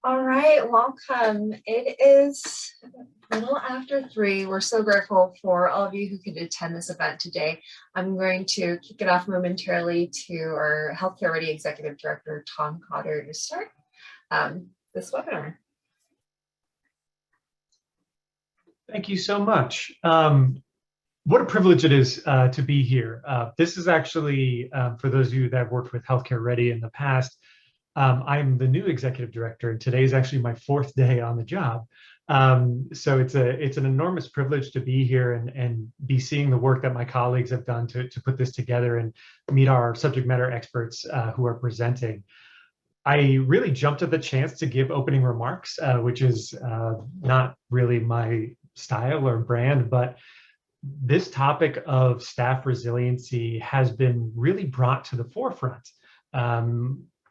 All right, welcome. It is a little after 3. We're so grateful for all of you who could attend this event today. I'm going to kick it off momentarily to our Healthcare Ready Executive Director, Tom Cotter, to start this webinar. Thank you so much. What a privilege it is to be here. This is actually, for those of you that have worked with Healthcare Ready in the past, I'm the new executive director, and today is actually my 4th day on the job. So it's an enormous privilege to be here and be seeing the work that my colleagues have done to put this together and meet our subject matter experts who are presenting. I really jumped at the chance to give opening remarks, which is not really my style or brand, but this topic of staff resiliency has been really brought to the forefront,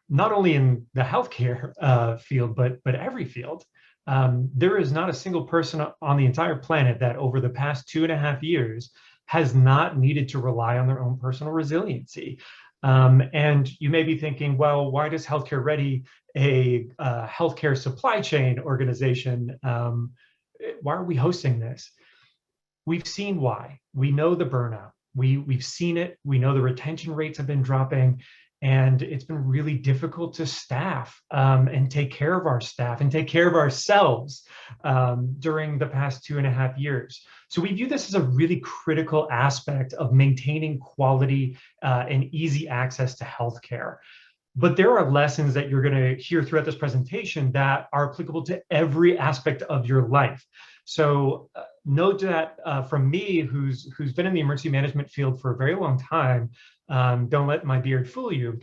not only in the healthcare field, but every field. There is not a single person on the entire planet that over the past 2.5 years has not needed to rely on their own personal resiliency. And you may be thinking, well, why does Healthcare Ready, a healthcare supply chain organization, why are we hosting this? We've seen why. We know the burnout. We've seen it. We know the retention rates have been dropping, and it's been really difficult to staff and take care of our staff and take care of ourselves during the past 2.5 years. So we view this as a really critical aspect of maintaining quality and easy access to healthcare. But there are lessons that you're going to hear throughout this presentation that are applicable to every aspect of your life. So note that from me, who's been in the emergency management field for a very long time, don't let my beard fool you.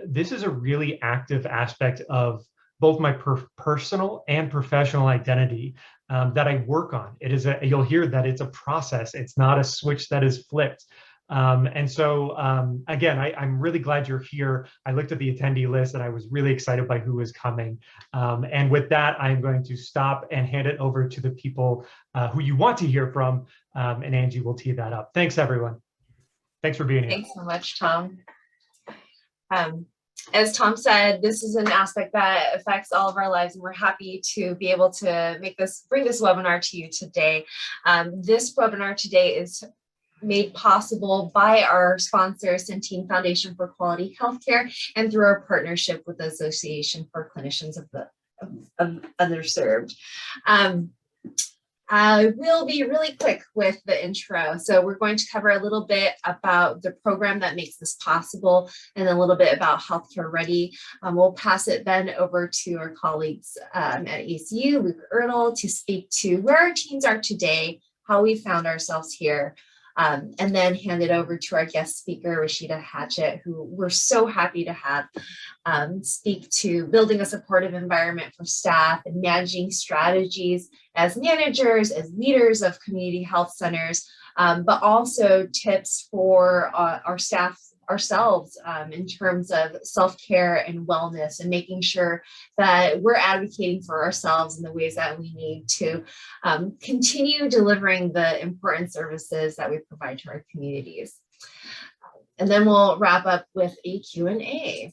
This is a really active aspect of both my personal and professional identity that I work on. You'll hear that it's a process. It's not a switch that is flipped. And so, again, I'm really glad you're here. I looked at the attendee list and I was really excited by who was coming. And with that, I'm going to stop and hand it over to the people who you want to hear from, and Angie will tee that up. Thanks, everyone. Thanks for being here. Thanks so much, Tom. As Tom said, this is an aspect that affects all of our lives, and we're happy to be able to bring this webinar to you today. This webinar today is made possible by our sponsor, Centene Foundation for Quality Healthcare, and through our partnership with the Association for Clinicians of Underserved. I will be really quick with the intro. So we're going to cover a little bit about the program that makes this possible and a little bit about Healthcare Ready. We'll pass it then over to our colleagues at ACU, Luke Ernle, to speak to where our teams are today, how we found ourselves here, and then hand it over to our guest speaker, Rasheda Hatchett, who we're so happy to have speak to building a supportive environment for staff and managing strategies as managers, as leaders of community health centers, but also tips for our staff ourselves in terms of self-care and wellness, and making sure that we're advocating for ourselves in the ways that we need to continue delivering the important services that we provide to our communities. And then we'll wrap up with a Q&A.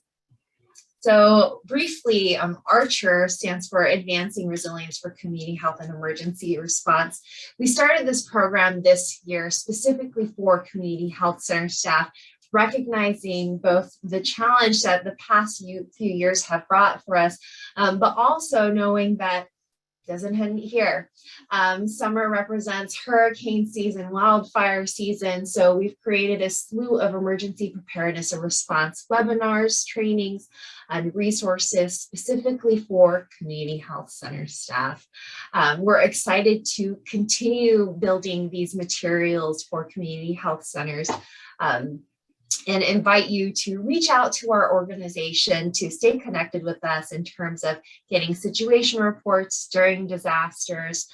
So briefly, ARCHER stands for Advancing Resilience for Community Health and Emergency Response. We started this program this year specifically for community health center staff, recognizing both the challenge that the past few years have brought for us, but also knowing that doesn't end here. Summer represents hurricane season, wildfire season. So we've created a slew of emergency preparedness and response webinars, trainings, and resources specifically for community health center staff. We're excited to continue building these materials for community health centers, and invite you to reach out to our organization to stay connected with us in terms of getting situation reports during disasters,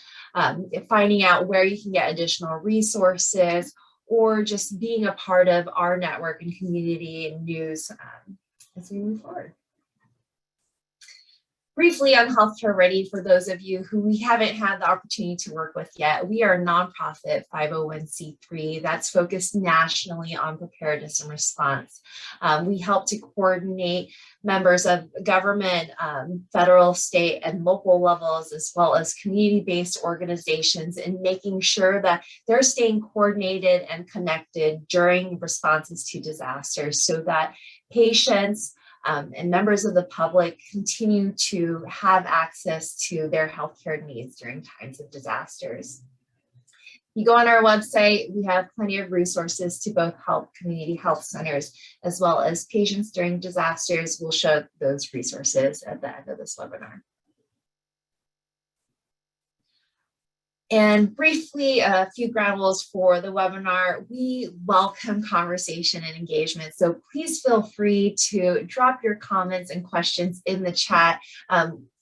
finding out where you can get additional resources, or just being a part of our network and community and news as we move forward. Briefly on Healthcare Ready, for those of you who we haven't had the opportunity to work with yet, we are a nonprofit 501c3 that's focused nationally on preparedness and response. We help to coordinate members of government, federal, state, and local levels, as well as community-based organizations, in making sure that they're staying coordinated and connected during responses to disasters so that patients and members of the public continue to have access to their healthcare needs during times of disasters. You go on our website, we have plenty of resources to both help community health centers as well as patients during disasters. We'll show those resources at the end of this webinar. And briefly, a few ground rules for the webinar. We welcome conversation and engagement, so please feel free to drop your comments and questions in the chat.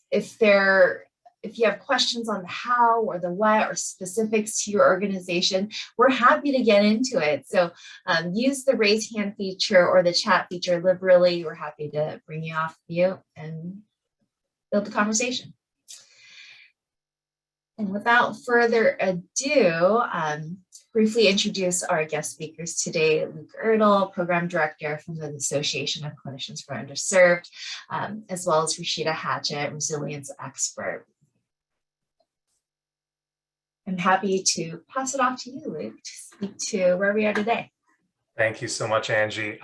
If you have questions on the how or the what or specifics to your organization, we're happy to get into it. So use the raise hand feature or the chat feature liberally. We're happy to bring you off mute and build the conversation. And without further ado, briefly introduce our guest speakers today. Luke Ertl, Program Director from the Association of Clinicians for Underserved, as well as Rasheda Hatchett, Resilience Expert. I'm happy to pass it off to you, Luke, to speak to where we are today. Thank you so much, Angie.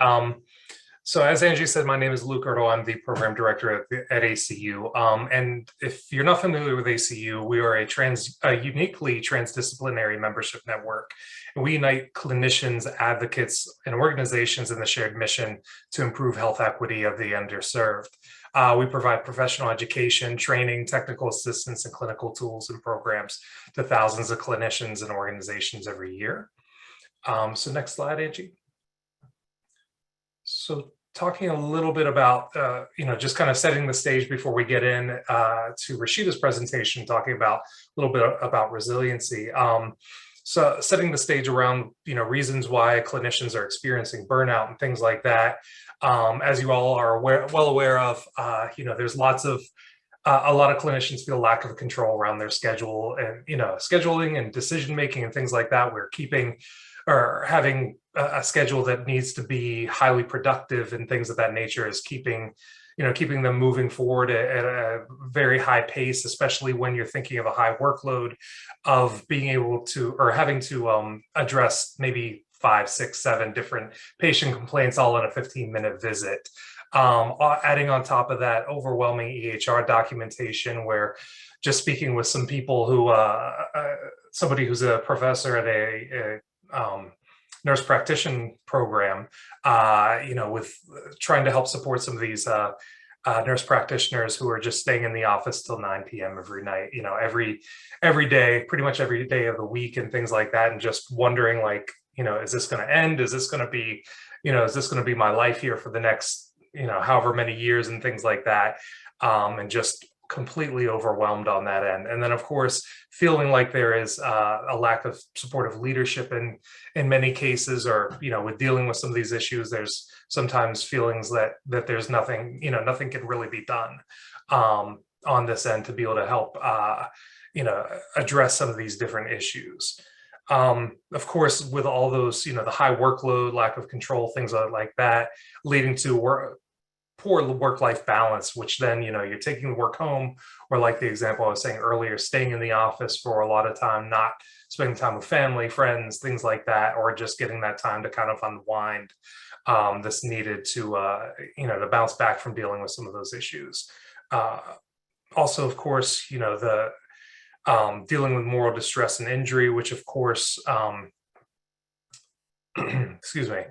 So as Angie said, my name is Luke Ertl. I'm the program director at ACU. And if you're not familiar with ACU, we are a uniquely transdisciplinary membership network. And we unite clinicians, advocates, and organizations in the shared mission to improve health equity of the underserved. We provide professional education, training, technical assistance, and clinical tools and programs to thousands of clinicians and organizations every year. So next slide, Angie. So talking a little bit about, just kind of setting the stage before we get in to Rasheda's presentation, talking about a little bit about resiliency. So setting the stage around, reasons why clinicians are experiencing burnout and things like that. As you all are well aware of, there's a lot of clinicians feel lack of control around their schedule and, scheduling and decision-making and things like that. We're having a schedule that needs to be highly productive and things of that nature is keeping them moving forward at a very high pace, especially when you're thinking of a high workload of being able to, or having to address maybe 5, 6, 7 different patient complaints all in a 15-minute visit. Adding on top of that, overwhelming EHR documentation, where just speaking with some people who, somebody who's a professor at a nurse practitioner program, with trying to help support some of these nurse practitioners who are just staying in the office till 9 p.m. every night, every day, pretty much every day of the week and things like that. And just wondering, like, is this going to end? Is this going to be, is this going to be my life here for the next, however many years and things like that. And just completely overwhelmed on that end. And then, of course, feeling like there is a lack of supportive leadership in many cases, or, with dealing with some of these issues, there's sometimes feelings that there's nothing, nothing can really be done on this end to be able to help, address some of these different issues. Of course, with all those, the high workload, lack of control, things like that, leading to poor work-life balance, which then, you're taking the work home, or like the example I was saying earlier, staying in the office for a lot of time, not spending time with family, friends, things like that, or just getting that time to kind of unwind that's needed to, to bounce back from dealing with some of those issues. Also, of course, the dealing with moral distress and injury, which of course, excuse me,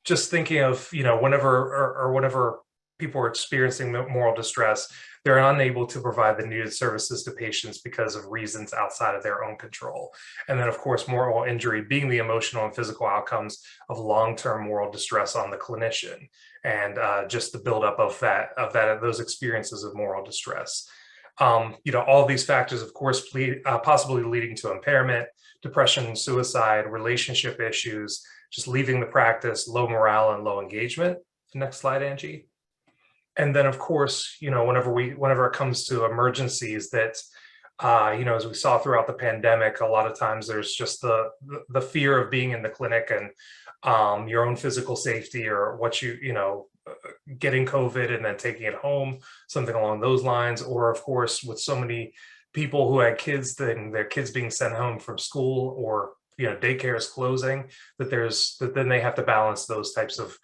just thinking of, whenever people are experiencing moral distress, they're unable to provide the needed services to patients because of reasons outside of their own control. And then, of course, moral injury being the emotional and physical outcomes of long-term moral distress on the clinician, and just the buildup of those experiences of moral distress. All these factors, of course, possibly leading to impairment, depression, suicide, relationship issues, just leaving the practice, low morale and low engagement. Next slide, Angie. And then, of course, whenever it comes to emergencies, that as we saw throughout the pandemic, a lot of times there's just the fear of being in the clinic and your own physical safety, or getting COVID and then taking it home, something along those lines. Or of course, with so many people who had kids, then their kids being sent home from school, or daycare is closing, that then they have to balance those types of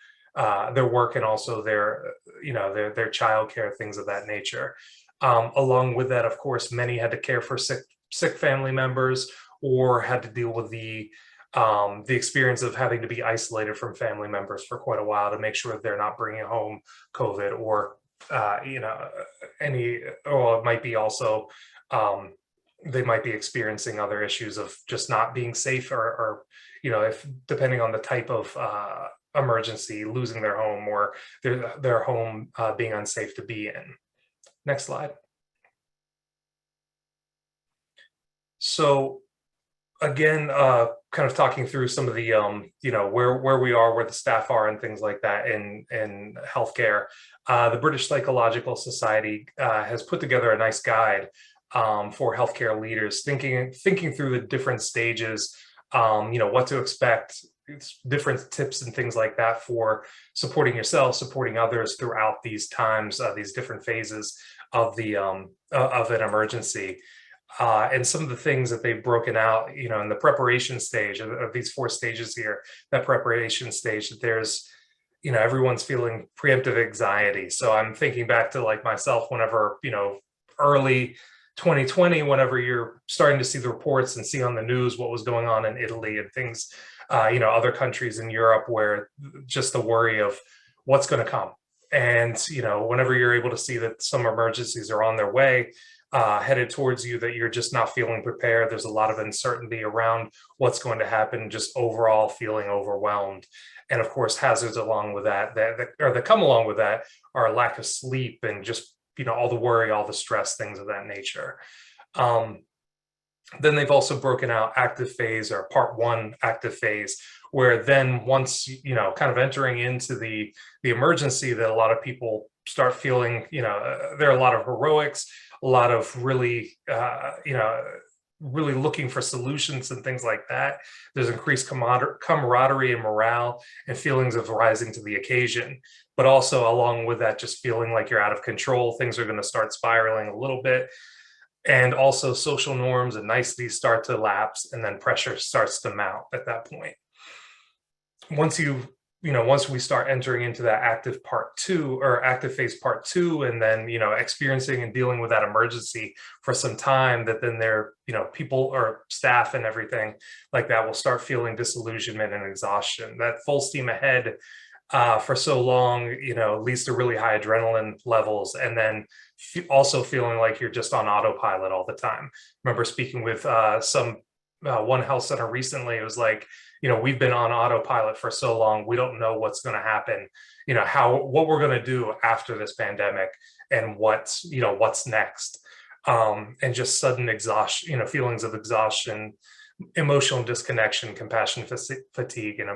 their work and also their childcare, things of that nature. Along with that, of course, many had to care for sick family members, or had to deal with the experience of having to be isolated from family members for quite a while to make sure that they're not bringing home COVID, or it might be also they might be experiencing other issues of just not being safe, or if depending on the type of emergency, losing their home, or their home being unsafe to be in. Next slide. So again, kind of talking through some of the where we are, where the staff are, and things like that in healthcare. The British Psychological Society has put together a nice guide for healthcare leaders, thinking through the different stages, what to expect, different tips and things like that for supporting yourself, supporting others throughout these times, these different phases of an emergency. And some of the things that they've broken out, in the preparation stage of these 4 stages here, that preparation stage, that there's, everyone's feeling preemptive anxiety. So I'm thinking back to like myself, whenever, early 2020, whenever you're starting to see the reports and see on the news what was going on in Italy and things, other countries in Europe, where just the worry of what's going to come. And, whenever you're able to see that some emergencies are on their way, headed towards you, that you're just not feeling prepared. There's a lot of uncertainty around what's going to happen, just overall feeling overwhelmed. And of course, hazards along with that come along with that are a lack of sleep, and just, all the worry, all the stress, things of that nature. Then they've also broken out active phase, or part 1 active phase, where then once, kind of entering into the emergency, that a lot of people start feeling, there are a lot of heroics, a lot of really, really looking for solutions and things like that. There's increased camaraderie and morale, and feelings of rising to the occasion. But also along with that, just feeling like you're out of control, things are going to start spiraling a little bit. And also social norms and niceties start to lapse, and then pressure starts to mount at that point. Once we start entering into that active part 2, or active phase part 2, and then, experiencing and dealing with that emergency for some time, that then people or staff and everything like that will start feeling disillusionment and exhaustion. That full steam ahead for so long, leads to really high adrenaline levels, and then also feeling like you're just on autopilot all the time. Remember speaking with one health center recently, it was like, we've been on autopilot for so long, we don't know what's going to happen, what we're going to do after this pandemic, and what's next. And just sudden exhaustion, feelings of exhaustion, emotional disconnection, compassion fatigue, and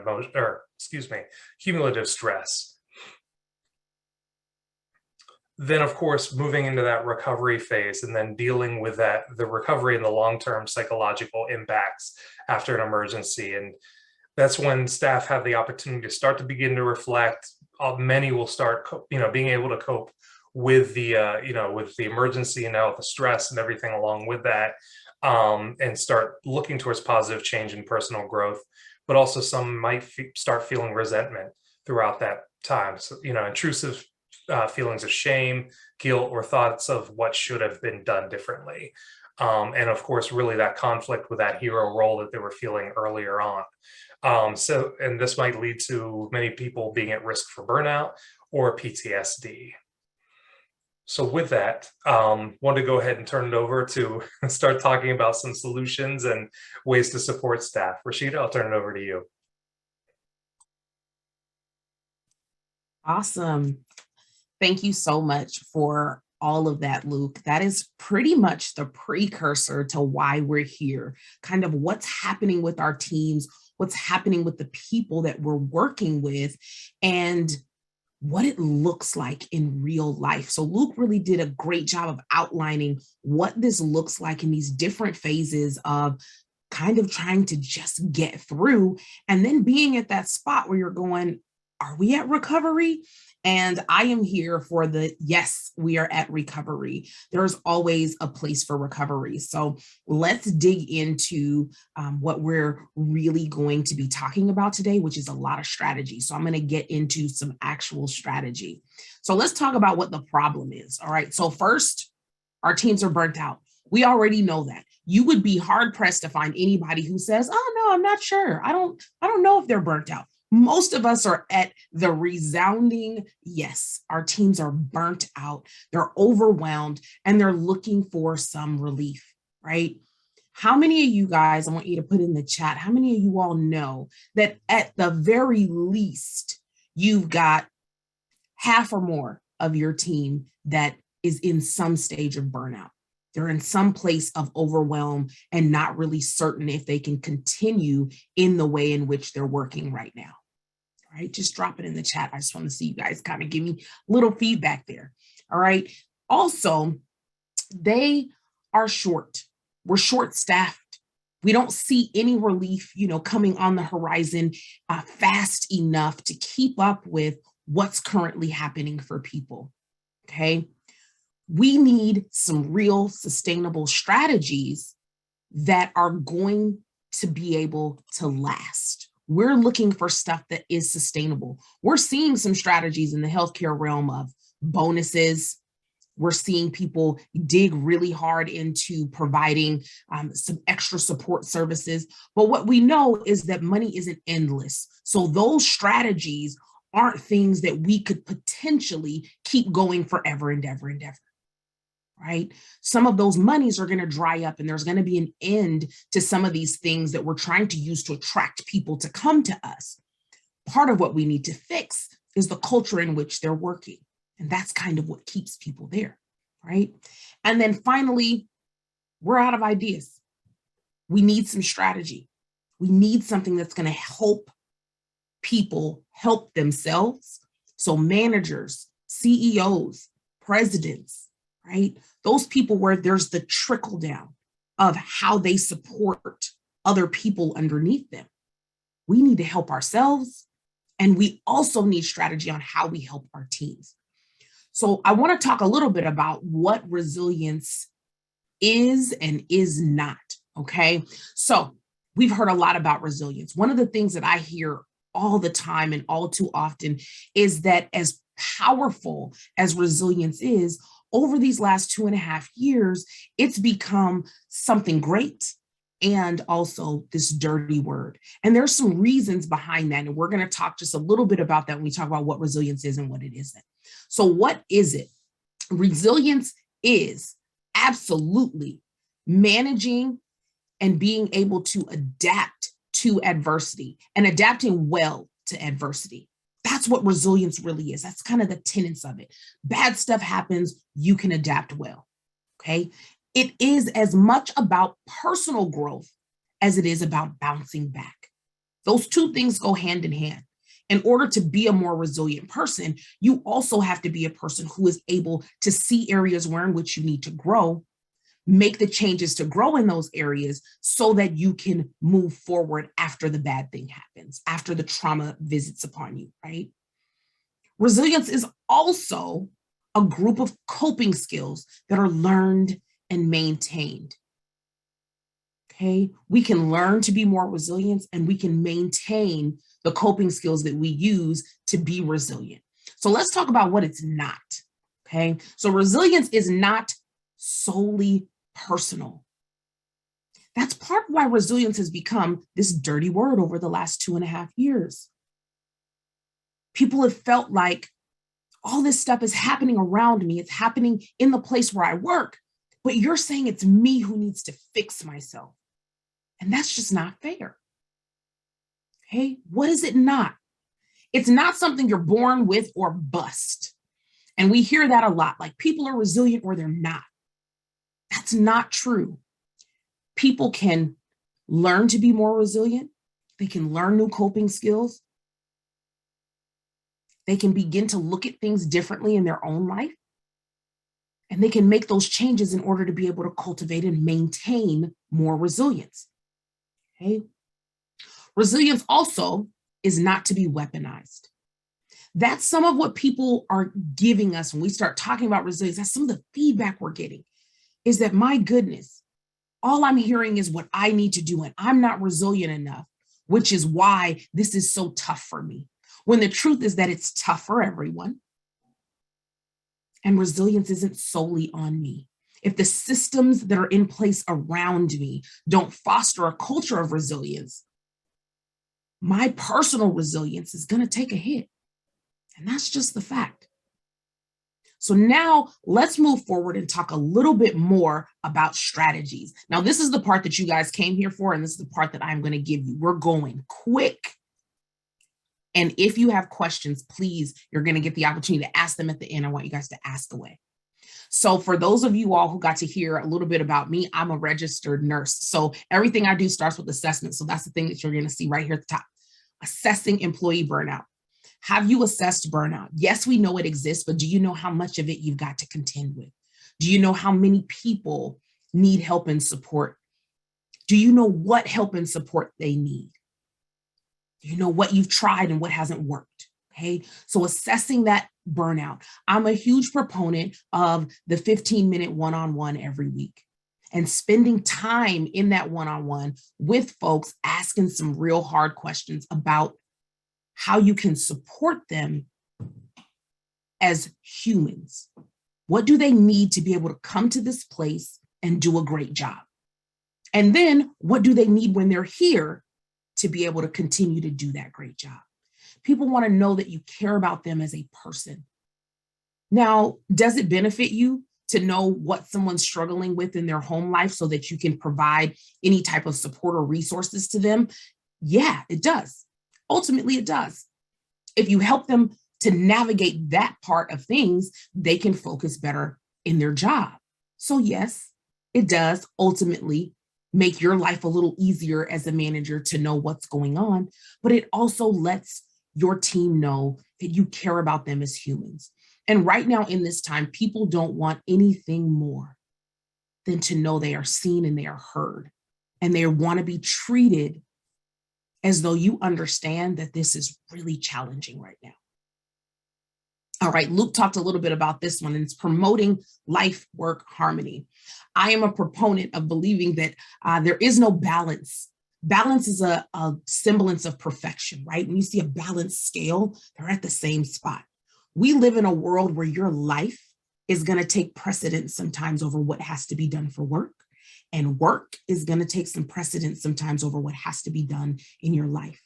cumulative stress. Then, of course, moving into that recovery phase, and then dealing with the recovery and the long-term psychological impacts after an emergency. And that's when staff have the opportunity to start to begin to reflect. Many will start, being able to cope with the emergency, and now the stress and everything along with that, and start looking towards positive change and personal growth. But also some might start feeling resentment throughout that time. So, intrusive feelings of shame, guilt, or thoughts of what should have been done differently. And of course, really that conflict with that hero role that they were feeling earlier on. And this might lead to many people being at risk for burnout or PTSD. So with that, want to go ahead and turn it over to start talking about some solutions and ways to support staff. Rasheda, I'll turn it over to you. Awesome. Thank you so much for all of that, Luke. That is pretty much the precursor to why we're here, kind of what's happening with our teams, what's happening with the people that we're working with. And what it looks like in real life. So Luke really did a great job of outlining what this looks like in these different phases of kind of trying to just get through, and then being at that spot where you're going, are we at recovery? And I am here for the yes, we are at recovery. There's always a place for recovery. So let's dig into what we're really going to be talking about today, which is a lot of strategy. So I'm going to get into some actual strategy. So let's talk about what the problem is. All right. So first, our teams are burnt out. We already know that. You would be hard pressed to find anybody who says, oh no, I'm not sure. I don't know if they're burnt out. Most of us are at the resounding yes. Our teams are burnt out. They're overwhelmed and they're looking for some relief, right? How many of you guys, I want you to put in the chat, how many of you all know that at the very least, you've got half or more of your team that is in some stage of burnout? They're in some place of overwhelm and not really certain if they can continue in the way in which they're working right now. All right, just drop it in the chat. I just want to see you guys kind of give me a little feedback there. All right. Also, they are short. We're short-staffed. We don't see any relief, coming on the horizon fast enough to keep up with what's currently happening for people. Okay. We need some real sustainable strategies that are going to be able to last. We're looking for stuff that is sustainable. We're seeing some strategies in the healthcare realm of bonuses. We're seeing people dig really hard into providing some extra support services. But what we know is that money isn't endless. So those strategies aren't things that we could potentially keep going forever and ever and ever. Right? Some of those monies are going to dry up and there's going to be an end to some of these things that we're trying to use to attract people to come to us. Part of what we need to fix is the culture in which they're working. And that's kind of what keeps people there, right? And then finally, we're out of ideas. We need some strategy. We need something that's going to help people help themselves. So managers, CEOs, presidents, right? Those people where there's the trickle down of how they support other people underneath them. We need to help ourselves, and we also need strategy on how we help our teams. So I want to talk a little bit about what resilience is and is not, okay? So we've heard a lot about resilience. One of the things that I hear all the time and all too often is that as powerful as resilience is, over these last 2.5 years, it's become something great and also this dirty word. And there's some reasons behind that. And we're going to talk just a little bit about that when we talk about what resilience is and what it isn't. So what is it? Resilience is absolutely managing and being able to adapt to adversity and adapting well to adversity. That's what resilience really is. That's kind of the tenets of it. Bad stuff happens, you can adapt well, okay? It is as much about personal growth as it is about bouncing back. Those two things go hand in hand. In order to be a more resilient person, you also have to be a person who is able to see areas where in which you need to grow, make the changes to grow in those areas so that you can move forward after the bad thing happens, after the trauma visits upon you, right? Resilience is also a group of coping skills that are learned and maintained. Okay, we can learn to be more resilient and we can maintain the coping skills that we use to be resilient. So let's talk about what it's not. Okay, so resilience is not solely personal. That's part of why resilience has become this dirty word over the last 2.5 years. People have felt like all this stuff is happening around me. It's happening in the place where I work, but you're saying it's me who needs to fix myself. And that's just not fair. Okay, what is it not? It's not something you're born with or bust. And we hear that a lot, like people are resilient or they're not. That's not true. People can learn to be more resilient. They can learn new coping skills. They can begin to look at things differently in their own life. And they can make those changes in order to be able to cultivate and maintain more resilience. Okay. Resilience also is not to be weaponized. That's some of what people are giving us when we start talking about resilience. That's some of the feedback we're getting, is that, my goodness, all I'm hearing is what I need to do, and I'm not resilient enough, which is why this is so tough for me. When the truth is that it's tough for everyone. And resilience isn't solely on me. If the systems that are in place around me don't foster a culture of resilience, my personal resilience is going to take a hit. And that's just the fact. So now let's move forward and talk a little bit more about strategies. Now, this is the part that you guys came here for, and this is the part that I'm going to give you. We're going quick. And if you have questions, please, you're going to get the opportunity to ask them at the end. I want you guys to ask away. So for those of you all who got to hear a little bit about me, I'm a registered nurse. So everything I do starts with assessment. So that's the thing that you're going to see right here at the top. Assessing employee burnout. Have you assessed burnout? Yes, we know it exists, but do you know how much of it you've got to contend with? Do you know how many people need help and support? Do you know what help and support they need? Do you know what you've tried and what hasn't worked? Okay, so assessing that burnout. I'm a huge proponent of the 15-minute one-on-one every week and spending time in that one-on-one with folks, asking some real hard questions about how you can support them as humans. What do they need to be able to come to this place and do a great job? And then what do they need when they're here to be able to continue to do that great job? People want to know that you care about them as a person. Now, does it benefit you to know what someone's struggling with in their home life so that you can provide any type of support or resources to them? Yeah, it does. Ultimately, it does. If you help them to navigate that part of things, they can focus better in their job. So yes, it does ultimately make your life a little easier as a manager to know what's going on, but it also lets your team know that you care about them as humans. And right now in this time, people don't want anything more than to know they are seen and they are heard, and they want to be treated as though you understand that this is really challenging right now. All right, Luke talked a little bit about this one, and it's promoting life-work harmony. I am a proponent of believing that there is no balance. Balance is a semblance of perfection, right? When you see a balanced scale, they're at the same spot. We live in a world where your life is going to take precedence sometimes over what has to be done for work, and work is going to take some precedence sometimes over what has to be done in your life.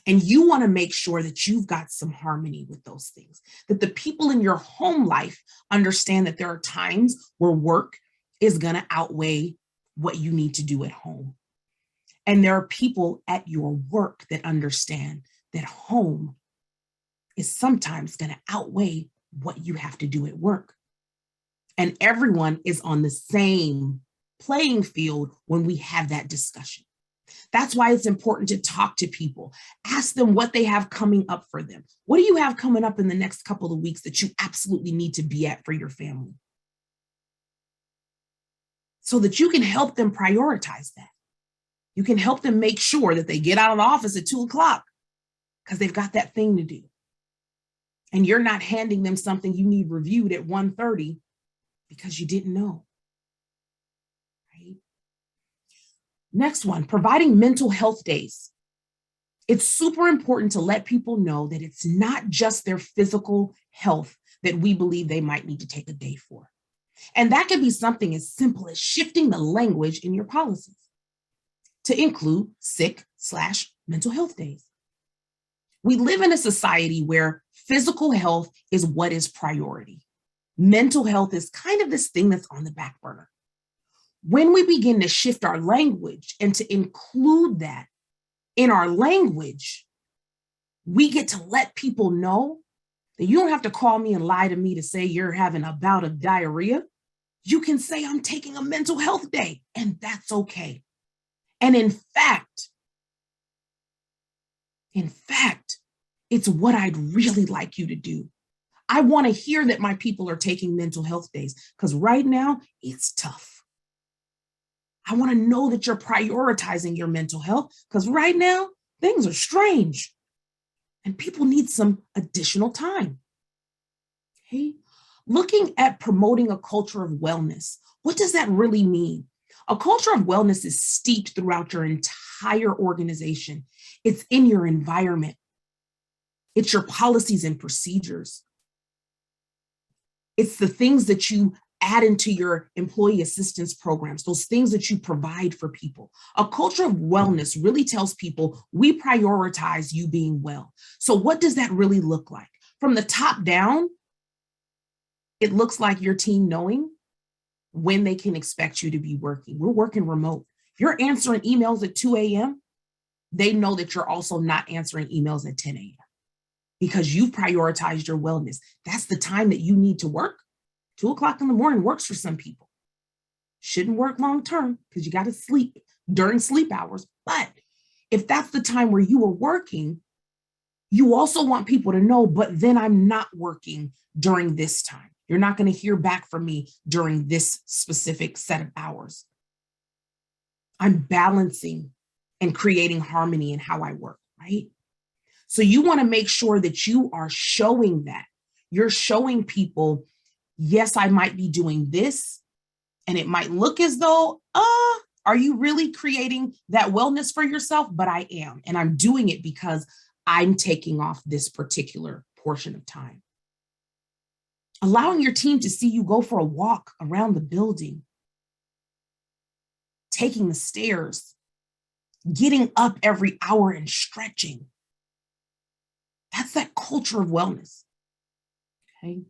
And you want to make sure that you've got some harmony with those things, that the people in your home life understand that there are times where work is going to outweigh what you need to do at home. And there are people at your work that understand that home is sometimes going to outweigh what you have to do at work. And everyone is on the same playing field when we have that discussion. That's why it's important to talk to people. Ask them what they have coming up for them. What do you have coming up in the next couple of weeks that you absolutely need to be at for your family? So that you can help them prioritize that. You can help them make sure that they get out of the office at 2:00 because they've got that thing to do. And you're not handing them something you need reviewed at 1:30 because you didn't know. Next one, providing mental health days. It's super important to let people know that it's not just their physical health that we believe they might need to take a day for. And that can be something as simple as shifting the language in your policies to include sick/mental health days. We live in a society where physical health is what is priority. Mental health is kind of this thing that's on the back burner. When we begin to shift our language and to include that in our language, we get to let people know that you don't have to call me and lie to me to say you're having a bout of diarrhea. You can say I'm taking a mental health day, and that's okay. And in fact, It's what I'd really like you to do. I want to hear that my people are taking mental health days because right now it's tough. I want to know that you're prioritizing your mental health because right now things are strange and people need some additional time. Okay. Looking at promoting a culture of wellness, what does that really mean? A culture of wellness is steeped throughout your entire organization. It's in your environment. It's your policies and procedures. It's the things that you add into your employee assistance programs, those things that you provide for people. A culture of wellness really tells people we prioritize you being well. So what does that really look like? From the top down, it looks like your team knowing when they can expect you to be working. We're working remote. If you're answering emails at 2 a.m., they know that you're also not answering emails at 10 a.m. because you've prioritized your wellness. That's the time that you need to work. 2 o'clock in the morning works for some people. Shouldn't work long term because you got to sleep during sleep hours. But if that's the time where you are working, you also want people to know, but then I'm not working during this time. You're not going to hear back from me during this specific set of hours. I'm balancing and creating harmony in how I work, right? So you want to make sure that you are showing that. You're showing people, yes, I might be doing this, and it might look as though, are you really creating that wellness for yourself? But I am, and I'm doing it because I'm taking off this particular portion of time. Allowing your team to see you go for a walk around the building, taking the stairs, getting up every hour and stretching. That's that culture of wellness. Okay.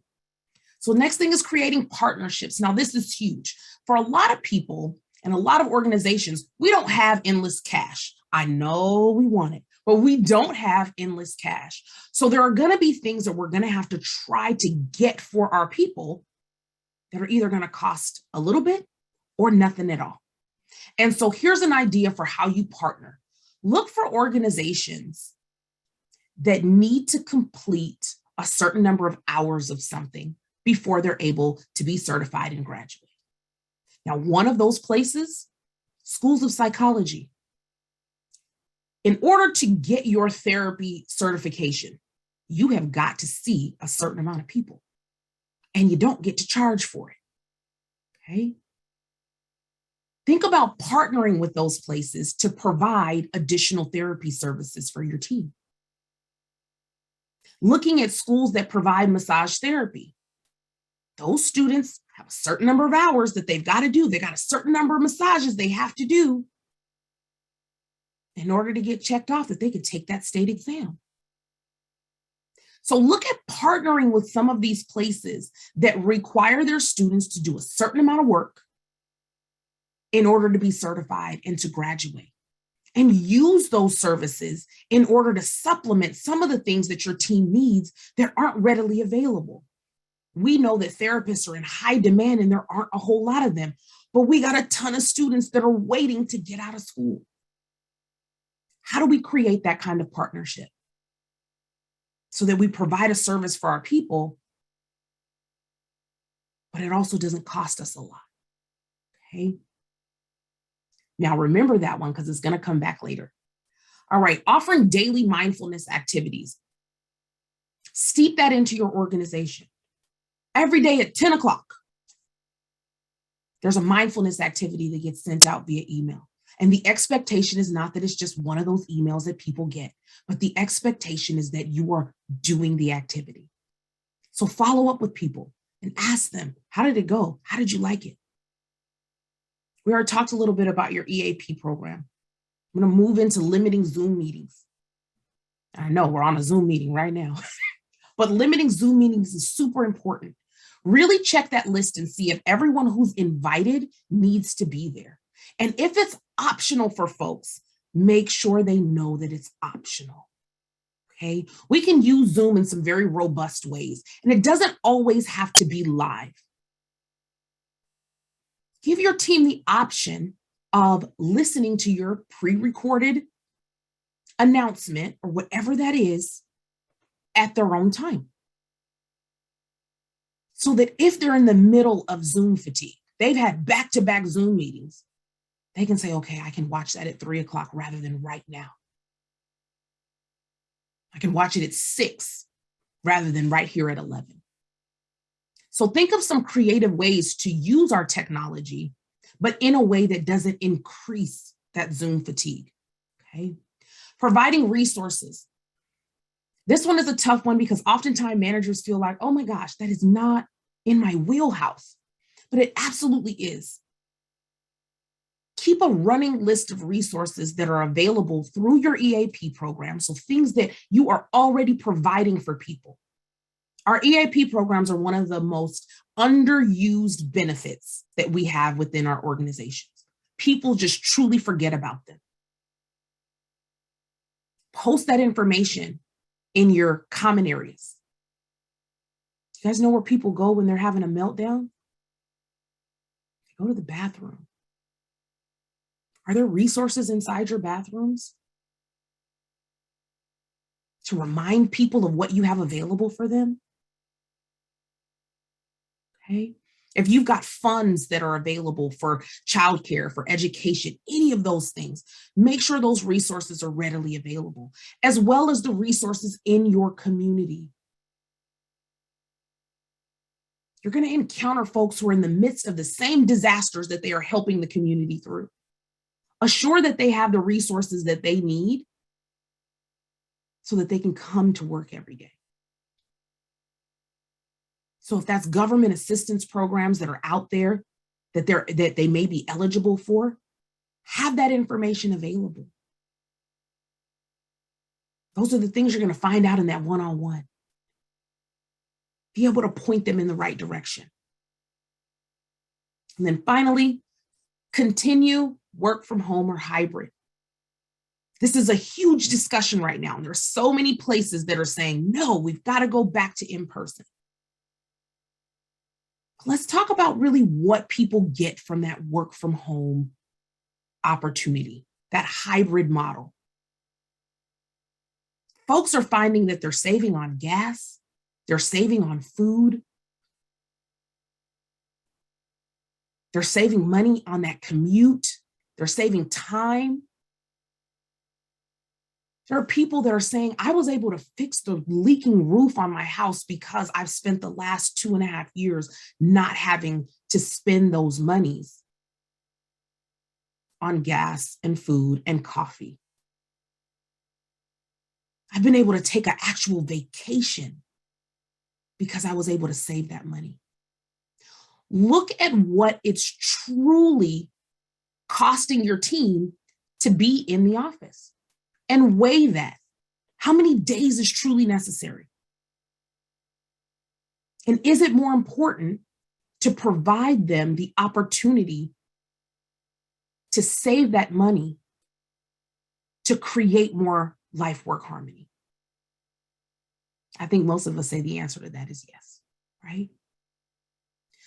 So next thing is creating partnerships. Now, this is huge. For a lot of people and a lot of organizations, we don't have endless cash. I know we want it, but we don't have endless cash. So there are going to be things that we're going to have to try to get for our people that are either going to cost a little bit or nothing at all. And so here's an idea for how you partner. Look for organizations that need to complete a certain number of hours of something before they're able to be certified and graduate. Now, one of those places, schools of psychology. In order to get your therapy certification, you have got to see a certain amount of people, and you don't get to charge for it. Okay? Think about partnering with those places to provide additional therapy services for your team. Looking at schools that provide massage therapy. Those students have a certain number of hours that they've got to do. They got a certain number of massages they have to do in order to get checked off that they could take that state exam. So look at partnering with some of these places that require their students to do a certain amount of work in order to be certified and to graduate. And use those services in order to supplement some of the things that your team needs that aren't readily available. We know that therapists are in high demand and there aren't a whole lot of them, but we got a ton of students that are waiting to get out of school. How do we create that kind of partnership so that we provide a service for our people, but it also doesn't cost us a lot? Okay. Now, remember that one because it's going to come back later. All right, offering daily mindfulness activities. Steep that into your organization. Every day at 10 o'clock, there's a mindfulness activity that gets sent out via email. And the expectation is not that it's just one of those emails that people get, but the expectation is that you are doing the activity. So follow up with people and ask them, how did it go? How did you like it? We already talked a little bit about your EAP program. I'm going to move into limiting Zoom meetings. I know we're on a Zoom meeting right now, but limiting Zoom meetings is super important. Really check that list and see if everyone who's invited needs to be there. And if it's optional for folks, make sure they know that it's optional. Okay? We can use Zoom in some very robust ways, and it doesn't always have to be live. Give your team the option of listening to your pre-recorded announcement or whatever that is at their own time. So that if they're in the middle of Zoom fatigue, they've had back-to-back Zoom meetings, they can say, okay, I can watch that at 3 o'clock rather than right now. I can watch it at 6 rather than right here at 11. So think of some creative ways to use our technology, but in a way that doesn't increase that Zoom fatigue, okay? Providing resources. This one is a tough one because oftentimes managers feel like, oh my gosh, that is not in my wheelhouse, but it absolutely is. Keep a running list of resources that are available through your EAP program, so things that you are already providing for people. Our EAP programs are one of the most underused benefits that we have within our organizations. People just truly forget about them. Post that information in your common areas. You guys know where people go when they're having a meltdown? They go to the bathroom. Are there resources inside your bathrooms to remind people of what you have available for them? Okay. If you've got funds that are available for childcare, for education, any of those things, make sure those resources are readily available, as well as the resources in your community. You're going to encounter folks who are in the midst of the same disasters that they are helping the community through. Assure that they have the resources that they need so that they can come to work every day. So if that's government assistance programs that are out there that they may be eligible for, have that information available. Those are the things you're going to find out in that one-on-one. Be able to point them in the right direction. And then finally, continue work from home or hybrid. This is a huge discussion right now. And there's so many places that are saying, no, we've got to go back to in-person. Let's talk about really what people get from that work from home opportunity, that hybrid model. Folks are finding that they're saving on gas, they're saving on food, they're saving money on that commute, they're saving time. There are people that are saying, I was able to fix the leaking roof on my house because I've spent the last 2.5 years not having to spend those monies on gas and food and coffee. I've been able to take an actual vacation because I was able to save that money. Look at what it's truly costing your team to be in the office. And weigh that. How many days is truly necessary? And is it more important to provide them the opportunity to save that money to create more life-work harmony? I think most of us say the answer to that is yes, right?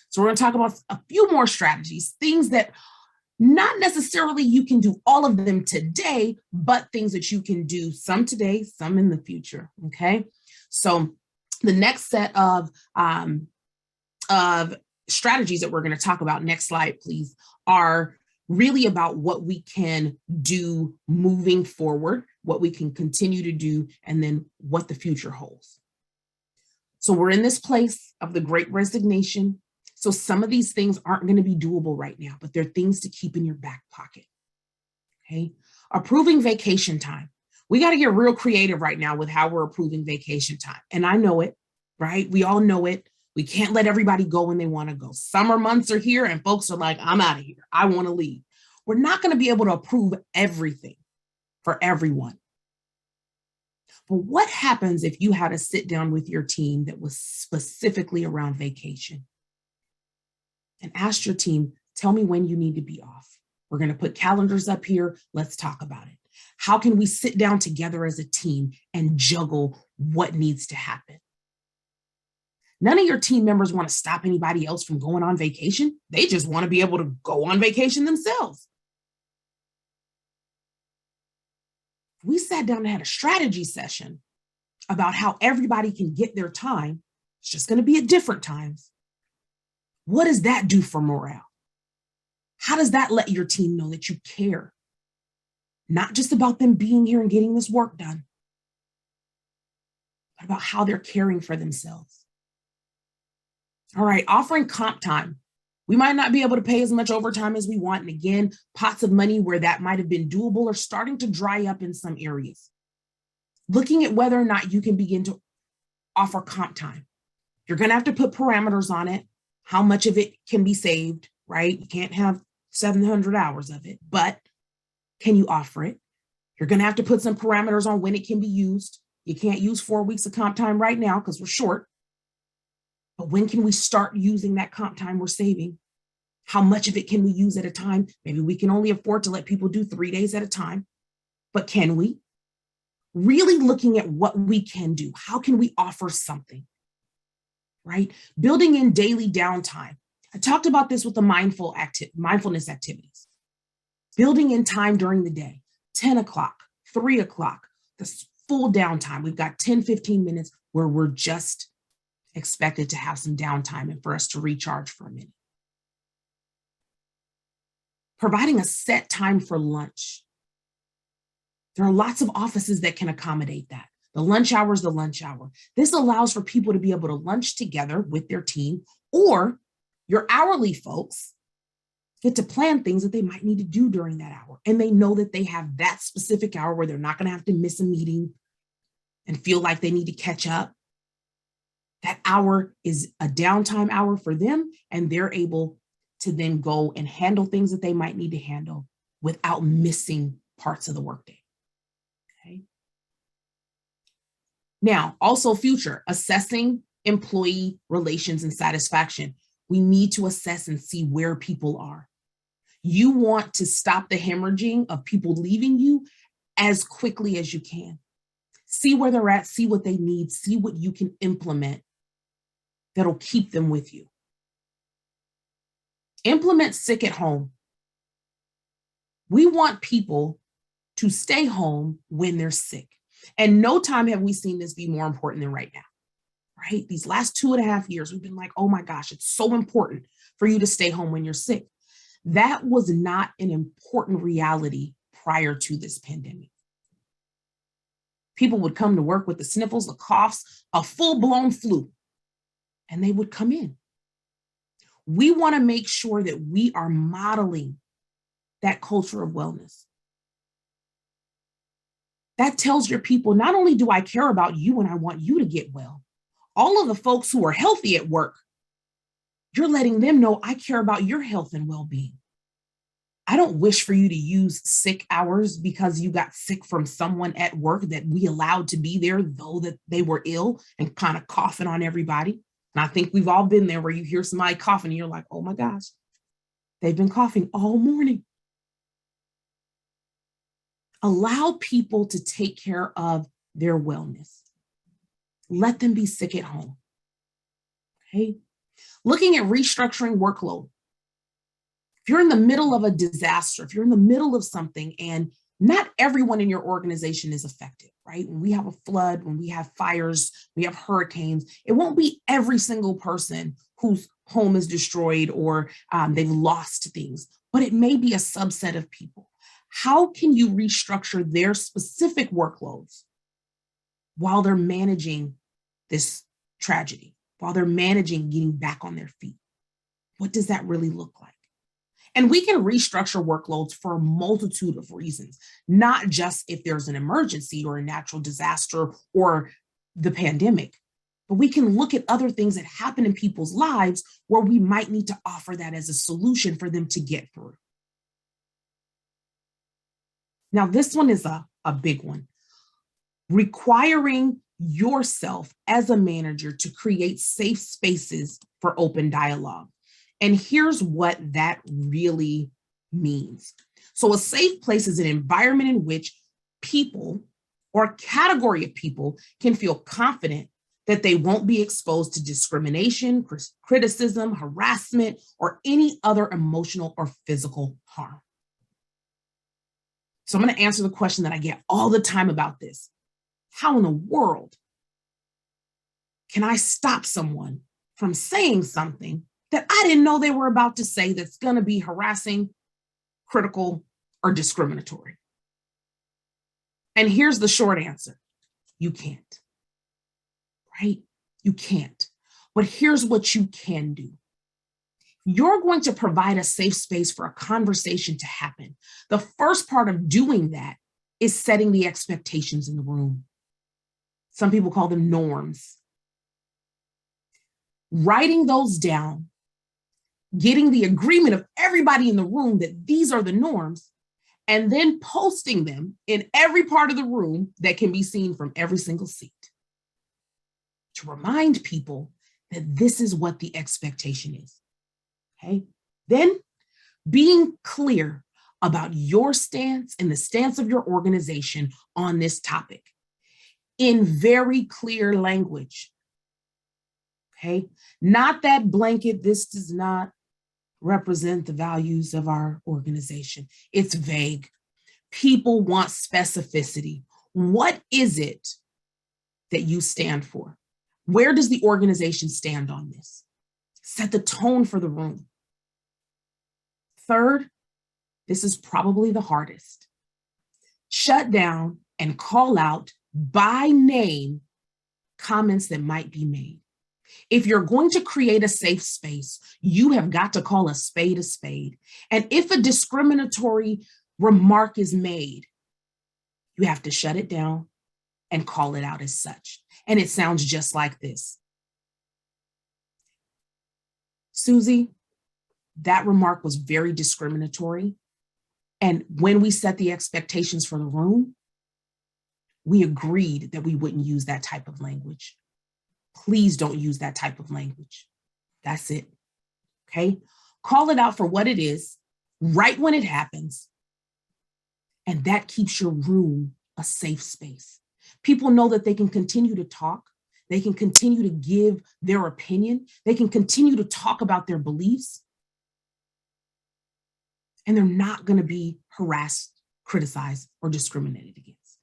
So we're going to talk about a few more strategies, things that not necessarily you can do all of them today, but things that you can do some today, some in the future, okay? So the next set of strategies that we're going to talk about, next slide, please, are really about what we can do moving forward, what we can continue to do, and then what the future holds. So we're in this place of the Great Resignation. So some of these things aren't going to be doable right now, but they're things to keep in your back pocket, okay? Approving vacation time. We got to get real creative right now with how we're approving vacation time. And I know it, right? We all know it. We can't let everybody go when they want to go. Summer months are here and folks are like, I'm out of here. I want to leave. We're not going to be able to approve everything for everyone. But what happens if you had to sit down with your team that was specifically around vacation? And ask your team, tell me when you need to be off. We're going to put calendars up here. Let's talk about it. How can we sit down together as a team and juggle what needs to happen? None of your team members want to stop anybody else from going on vacation. They just want to be able to go on vacation themselves. We sat down and had a strategy session about how everybody can get their time, it's just going to be at different times. What does that do for morale? How does that let your team know that you care? Not just about them being here and getting this work done, but about how they're caring for themselves. All right, offering comp time. We might not be able to pay as much overtime as we want. And again, pots of money where that might have been doable are starting to dry up in some areas. Looking at whether or not you can begin to offer comp time. You're going to have to put parameters on it, how much of it can be saved, right? You can't have 700 hours of it, but can you offer it? You're going to have to put some parameters on when it can be used. You can't use 4 weeks of comp time right now because we're short. But when can we start using that comp time we're saving? How much of it can we use at a time? Maybe we can only afford to let people do 3 days at a time, but can we? Really looking at what we can do. How can we offer something, right? Building in daily downtime. I talked about this with the mindfulness activities. Building in time during the day, 10 o'clock, 3 o'clock, this full downtime. We've got 10, 15 minutes where we're just expected to have some downtime and for us to recharge for a minute. Providing a set time for lunch. There are lots of offices that can accommodate that. The lunch hour is the lunch hour. This allows for people to be able to lunch together with their team, or your hourly folks get to plan things that they might need to do during that hour. And they know that they have that specific hour where they're not going to have to miss a meeting and feel like they need to catch up. That hour is a downtime hour for them, and they're able to then go and handle things that they might need to handle without missing parts of the workday. Okay. Now, also future, assessing employee relations and satisfaction. We need to assess and see where people are. You want to stop the hemorrhaging of people leaving you as quickly as you can. See where they're at, see what they need, see what you can implement that'll keep them with you. Implement sick at home. We want people to stay home when they're sick. And no time have we seen this be more important than right now, right? These last 2.5 years, we've been like, oh my gosh, it's so important for you to stay home when you're sick. That was not an important reality prior to this pandemic. People would come to work with the sniffles, the coughs, a full-blown flu, and they would come in. We want to make sure that we are modeling that culture of wellness. That tells your people, not only do I care about you and I want you to get well, all of the folks who are healthy at work, you're letting them know I care about your health and well-being. I don't wish for you to use sick hours because you got sick from someone at work that we allowed to be there, though that they were ill and kind of coughing on everybody. And I think we've all been there where you hear somebody coughing and you're like, oh my gosh, they've been coughing all morning. Allow people to take care of their wellness. Let them be sick at home. Okay. Looking at restructuring workload. If you're in the middle of a disaster, if you're in the middle of something and not everyone in your organization is affected, right? When we have a flood, when we have fires, we have hurricanes, it won't be every single person whose home is destroyed or they've lost things, but it may be a subset of people. How can you restructure their specific workloads while they're managing this tragedy, while they're managing getting back on their feet? What does that really look like? And we can restructure workloads for a multitude of reasons, not just if there's an emergency or a natural disaster or the pandemic, but we can look at other things that happen in people's lives where we might need to offer that as a solution for them to get through. Now, this one is a big one. Requiring yourself as a manager to create safe spaces for open dialogue. And here's what that really means. So a safe place is an environment in which people or a category of people can feel confident that they won't be exposed to discrimination, criticism, harassment, or any other emotional or physical harm. So I'm going to answer the question that I get all the time about this. How in the world Can I stop someone from saying something that I didn't know they were about to say that's going to be harassing, critical, or discriminatory? And here's the short answer. You can't, right? You can't. But here's what you can do. You're going to provide a safe space for a conversation to happen. The first part of doing that is setting the expectations in the room. Some people call them norms. Writing those down, getting the agreement of everybody in the room that these are the norms, and then posting them in every part of the room that can be seen from every single seat to remind people that this is what the expectation is. Okay. Then being clear about your stance and the stance of your organization on this topic in very clear language. Okay. Not that blanket, this does not represent the values of our organization. It's vague. People want specificity. What is it that you stand for? Where does the organization stand on this? Set the tone for the room. Third, this is probably the hardest. Shut down and call out by name comments that might be made. If you're going to create a safe space, you have got to call a spade a spade. And if a discriminatory remark is made, you have to shut it down and call it out as such. And it sounds just like this. Susie, that remark was very discriminatory. And when we set the expectations for the room, we agreed that we wouldn't use that type of language. Please don't use that type of language. That's it. Okay? Call it out for what it is, right when it happens. And that keeps your room a safe space. People know that they can continue to talk. They can continue to give their opinion. They can continue to talk about their beliefs. And they're not going to be harassed, criticized, or discriminated against.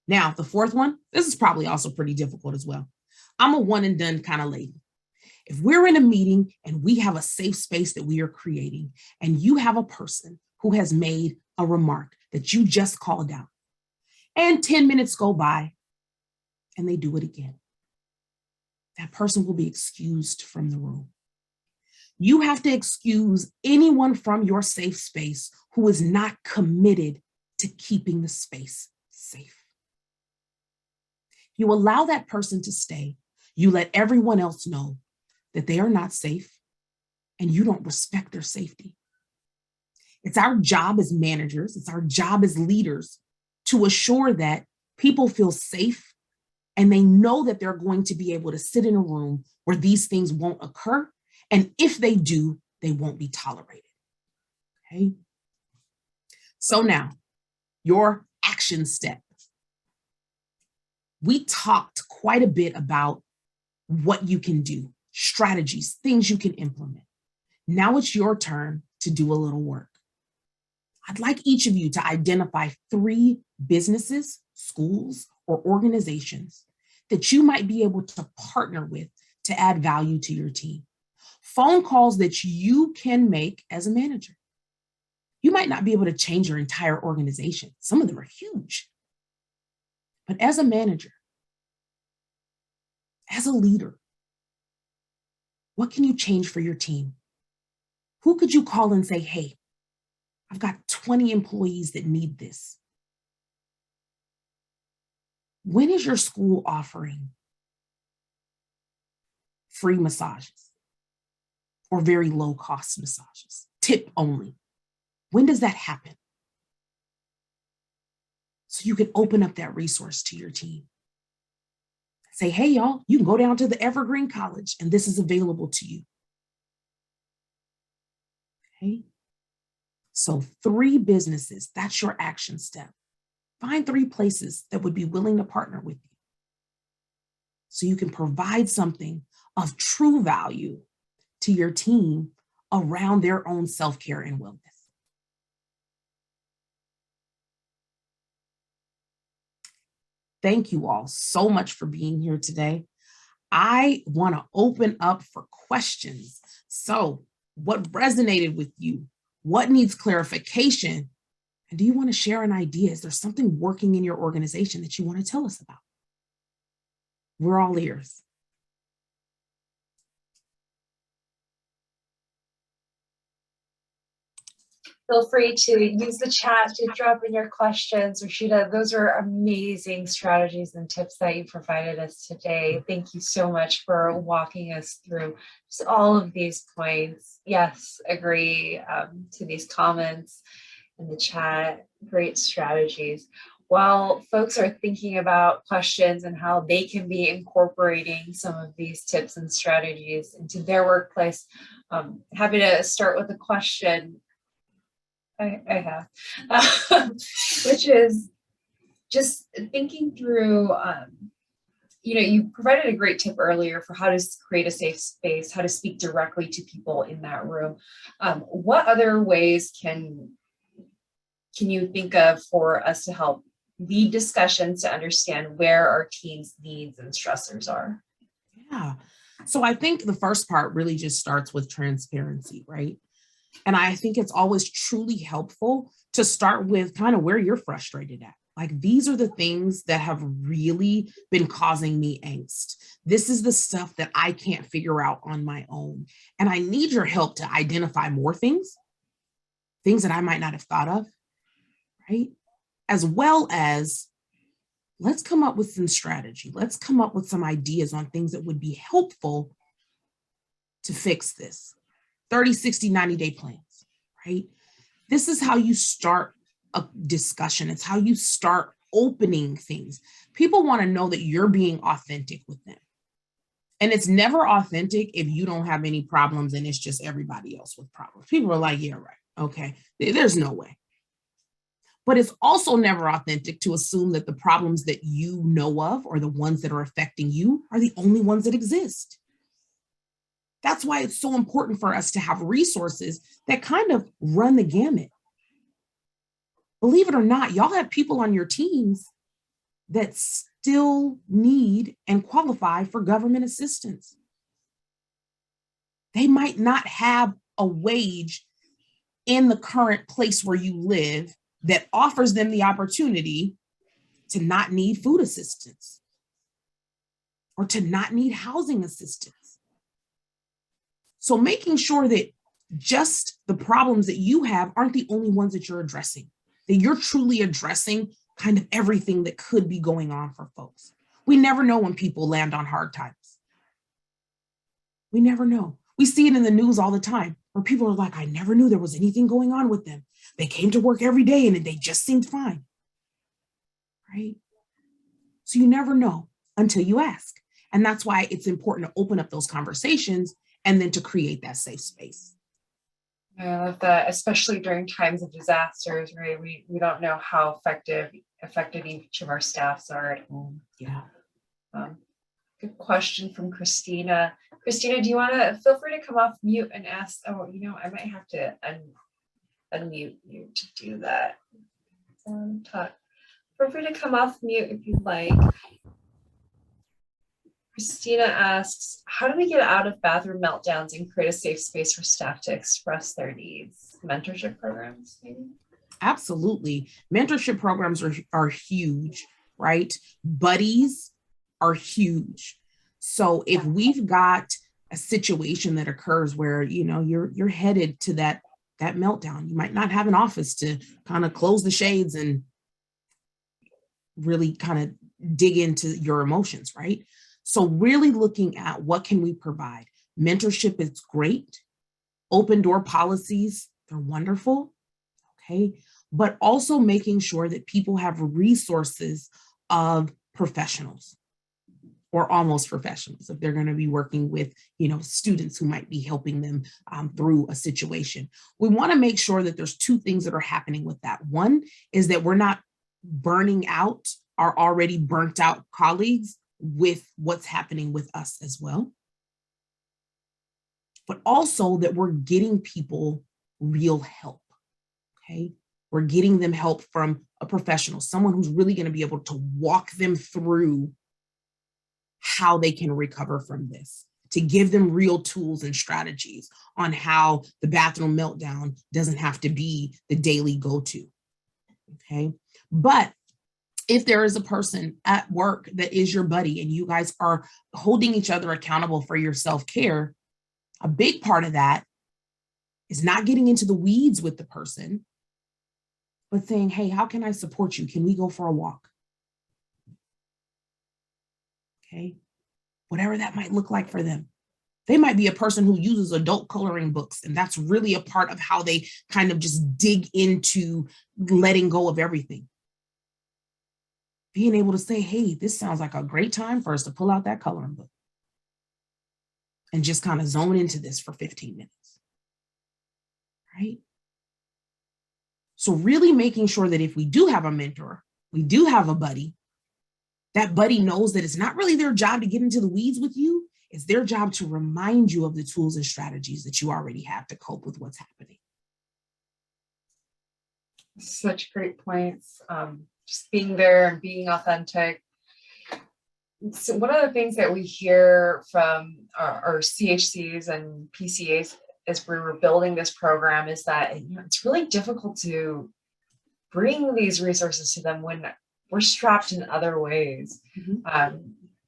Now, the fourth one, this is probably also pretty difficult as well. I'm a one and done kind of lady. If we're in a meeting and we have a safe space that we are creating, and you have a person who has made a remark that you just called out, and 10 minutes go by and they do it again, that person will be excused from the room. You have to excuse anyone from your safe space who is not committed to keeping the space safe. You allow that person to stay. You let everyone else know that they are not safe and you don't respect their safety. It's our job as managers, it's our job as leaders to assure that people feel safe and they know that they're going to be able to sit in a room where these things won't occur. And if they do, they won't be tolerated. Okay. So now, your action step. We talked quite a bit about what you can do, strategies, things you can implement. Now it's your turn to do a little work. I'd like each of you to identify 3 businesses, schools, or organizations that you might be able to partner with to add value to your team. Phone calls that you can make as a manager. You might not be able to change your entire organization. Some of them are huge. But as a manager, as a leader, what can you change for your team? Who could you call and say, hey, I've got 20 employees that need this. When is your school offering free massages or very low cost massages, tip only? When does that happen? So you can open up that resource to your team. Say, hey, y'all, you can go down to the Evergreen College and this is available to you. Okay. So 3 businesses, that's your action step. Find 3 places that would be willing to partner with you so you can provide something of true value to your team around their own self-care and wellness. Thank you all so much for being here today. I want to open up for questions. So what resonated with you? What needs clarification? And do you want to share an idea? Is there something working in your organization that you want to tell us about? We're all ears. Feel free to use the chat to drop in your questions. Rasheda, those are amazing strategies and tips that you provided us today. Thank you so much for walking us through just all of these points. Yes, agree to these comments in the chat. Great strategies. While folks are thinking about questions and how they can be incorporating some of these tips and strategies into their workplace, happy to start with a question I have, which is just thinking through, you provided a great tip earlier for how to create a safe space, how to speak directly to people in that room. What other ways can you think of for us to help lead discussions to understand where our team's needs and stressors are? Yeah. So I think the first part really just starts with transparency, right? And I think it's always truly helpful to start with kind of where you're frustrated at. Like, these are the things that have really been causing me angst. This is the stuff that I can't figure out on my own. And I need your help to identify more things that I might not have thought of, right? As well as, let's come up with some strategy. Let's come up with some ideas on things that would be helpful to fix this. 30, 60, 90-day plans, right? This is how you start a discussion. It's how you start opening things. People want to know that you're being authentic with them. And it's never authentic if you don't have any problems and it's just everybody else with problems. People are like, yeah, right. Okay. There's no way. But it's also never authentic to assume that the problems that you know of or the ones that are affecting you are the only ones that exist. That's why it's so important for us to have resources that kind of run the gamut. Believe it or not, y'all have people on your teams that still need and qualify for government assistance. They might not have a wage in the current place where you live that offers them the opportunity to not need food assistance or to not need housing assistance. So making sure that just the problems that you have aren't the only ones that you're addressing, that you're truly addressing kind of everything that could be going on for folks. We never know when people land on hard times. We never know. We see it in the news all the time where people are like, I never knew there was anything going on with them. They came to work every day and they just seemed fine, right? So you never know until you ask. And that's why it's important to open up those conversations and then to create that safe space. I love that, especially during times of disasters, right? We don't know how affected each of our staffs are at home. Yeah. Good question from Christina. Christina, do you want to feel free to come off mute and ask? Oh, I might have to unmute you to do that. Feel free to come off mute if you'd like. Christina asks, how do we get out of bathroom meltdowns and create a safe space for staff to express their needs? Mentorship programs, maybe? Absolutely. Mentorship programs are huge, right? Buddies are huge. So if we've got a situation that occurs where, you're headed to that meltdown, you might not have an office to kind of close the shades and really kind of dig into your emotions, right? So really looking at what can we provide. Mentorship is great. Open door policies, they're wonderful, okay? But also making sure that people have resources of professionals or almost professionals if they're going to be working with, students who might be helping them through a situation. We want to make sure that there's two things that are happening with that. One is that we're not burning out our already burnt out colleagues with what's happening with us as well, but also that we're getting people real help, okay? We're getting them help from a professional, someone who's really going to be able to walk them through how they can recover from this, to give them real tools and strategies on how the bathroom meltdown doesn't have to be the daily go-to, okay? But if there is a person at work that is your buddy and you guys are holding each other accountable for your self-care, a big part of that is not getting into the weeds with the person, but saying, hey, how can I support you? Can we go for a walk? Okay, whatever that might look like for them. They might be a person who uses adult coloring books, and that's really a part of how they kind of just dig into letting go of everything. Being able to say, hey, this sounds like a great time for us to pull out that coloring book and just kind of zone into this for 15 minutes, right? So really making sure that if we do have a mentor, we do have a buddy, that buddy knows that it's not really their job to get into the weeds with you. It's their job to remind you of the tools and strategies that you already have to cope with what's happening. Such great points. Just being there and being authentic. So one of the things that we hear from our CHCs and PCAs as we were building this program is that it's really difficult to bring these resources to them when we're strapped in other ways. Mm-hmm.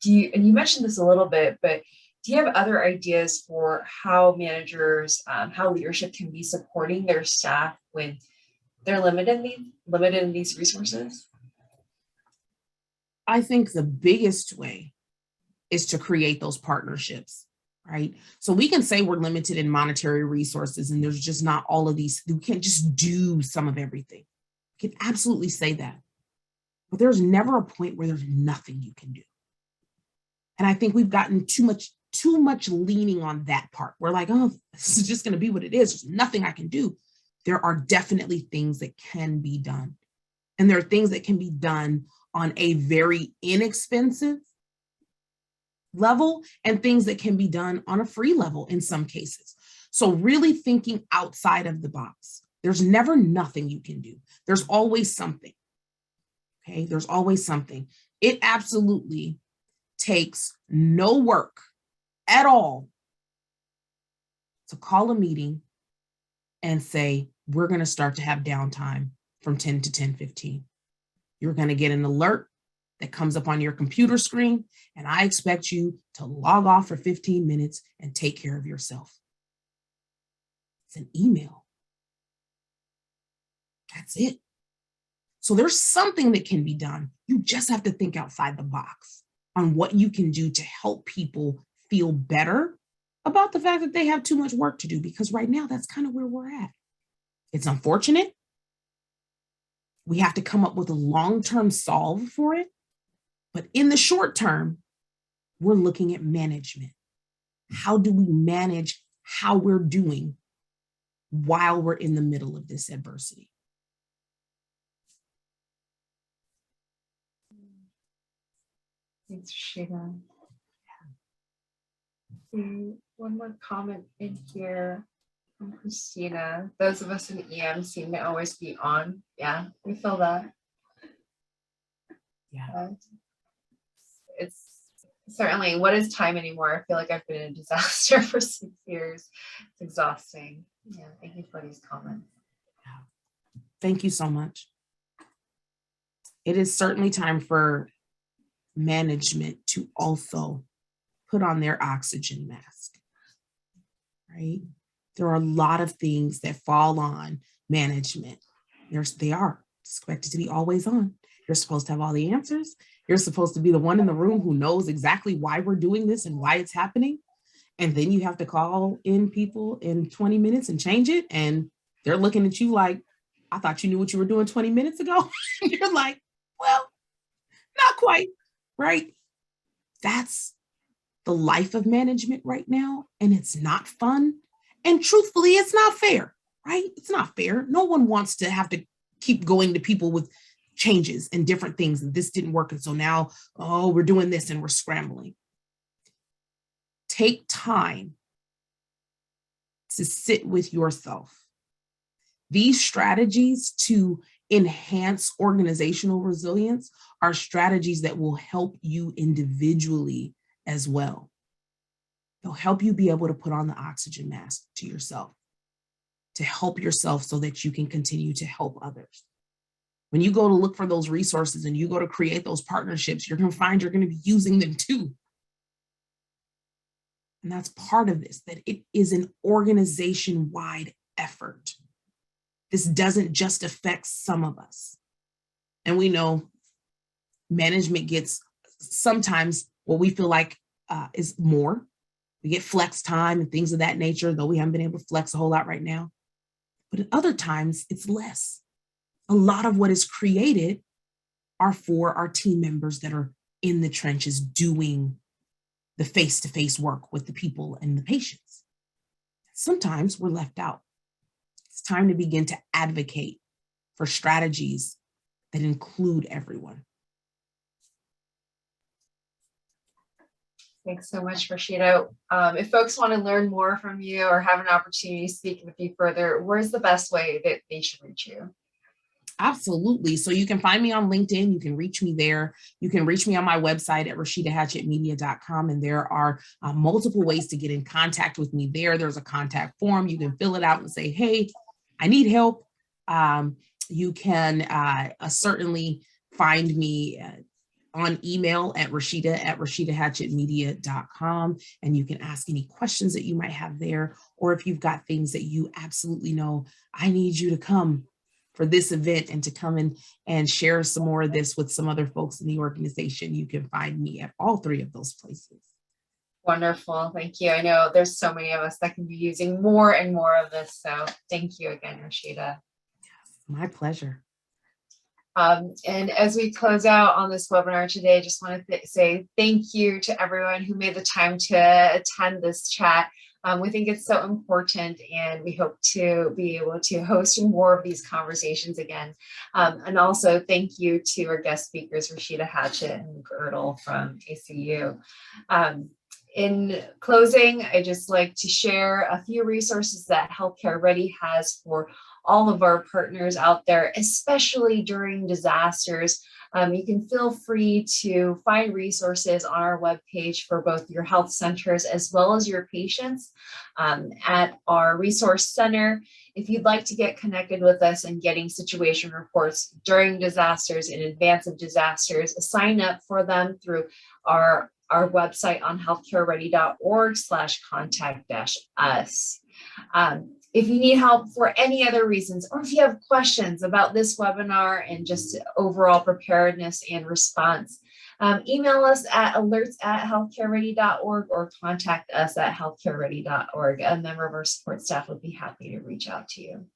You mentioned this a little bit, but do you have other ideas for how managers, how leadership can be supporting their staff when they're limited in these resources? I think the biggest way is to create those partnerships, right? So we can say we're limited in monetary resources and there's just not all of these, we can't just do some of everything. We can absolutely say that. But there's never a point where there's nothing you can do. And I think we've gotten too much leaning on that part. We're like, oh, this is just going to be what it is. There's nothing I can do. There are definitely things that can be done. And there are things that can be done on a very inexpensive level and things that can be done on a free level in some cases. So really thinking outside of the box. There's never nothing you can do. There's always something. Okay, there's always something. It absolutely takes no work at all to call a meeting and say, we're going to start to have downtime from 10 to 10:15. You're going to get an alert that comes up on your computer screen, and I expect you to log off for 15 minutes and take care of yourself. It's an email. That's it. So there's something that can be done. You just have to think outside the box on what you can do to help people feel better about the fact that they have too much work to do, because right now that's kind of where we're at. It's unfortunate. We have to come up with a long-term solve for it. But in the short term, we're looking at management. How do we manage how we're doing while we're in the middle of this adversity? Thanks, Rasheda. See, one more comment in here from Christina. Those of us in EM seem to always be on. Yeah, we feel that. Yeah. It's certainly, what is time anymore? I feel like I've been in a disaster for 6 years. It's exhausting. Yeah, thank you for these comments. Yeah. Thank you so much. It is certainly time for management to also put on their oxygen mask, right? There are a lot of things that fall on management. They are expected to be always on. You're supposed to have all the answers. You're supposed to be the one in the room who knows exactly why we're doing this and why it's happening. And then you have to call in people in 20 minutes and change it. And they're looking at you like, I thought you knew what you were doing 20 minutes ago. You're like, well, not quite. Right? That's the life of management right now. And it's not fun. And truthfully, it's not fair, right? It's not fair. No one wants to have to keep going to people with changes and different things. And this didn't work. And so now, oh, we're doing this and we're scrambling. Take time to sit with yourself. These strategies to enhance organizational resilience are strategies that will help you individually as well. They'll help you be able to put on the oxygen mask to yourself, to help yourself so that you can continue to help others. When you go to look for those resources and you go to create those partnerships, you're going to find you're going to be using them too. And that's part of this, that it is an organization-wide effort. This doesn't just affect some of us. And we know management gets sometimes what we feel like is more. We get flex time and things of that nature, though we haven't been able to flex a whole lot right now. But at other times, it's less. A lot of what is created are for our team members that are in the trenches doing the face-to-face work with the people and the patients. Sometimes we're left out. It's time to begin to advocate for strategies that include everyone. Thanks so much, Rasheda. If folks want to learn more from you or have an opportunity to speak with you further, where's the best way that they should reach you? Absolutely. So you can find me on LinkedIn. You can reach me there. You can reach me on my website at RashedaHatchettMedia.com. And there are multiple ways to get in contact with me there. There's a contact form. You can fill it out and say, hey, I need help. You can certainly find me on email at RashedaHatchettMedia.com. And you can ask any questions that you might have there. Or if you've got things that you absolutely know, I need you to come for this event and to come in and share some more of this with some other folks in the organization, you can find me at all three of those places. Wonderful. Thank you. I know there's so many of us that can be using more and more of this. So thank you again, Rasheda. My pleasure. And as we close out on this webinar today, I just want to say thank you to everyone who made the time to attend this chat. We think it's so important, and we hope to be able to host more of these conversations again. And also thank you to our guest speakers, Rasheda, Hatchett, and Girdle from ACU. In closing, I just like to share a few resources that Healthcare Ready has for all of our partners out there, especially during disasters. You can feel free to find resources on our webpage for both your health centers as well as your patients at our resource center. If you'd like to get connected with us and getting situation reports during disasters, in advance of disasters, sign up for them through our website on healthcarready.org/contact-us. If you need help for any other reasons, or if you have questions about this webinar and just overall preparedness and response, email us at alerts@healthcareready.org or contact us at healthcareready.org. A member of our support staff would be happy to reach out to you.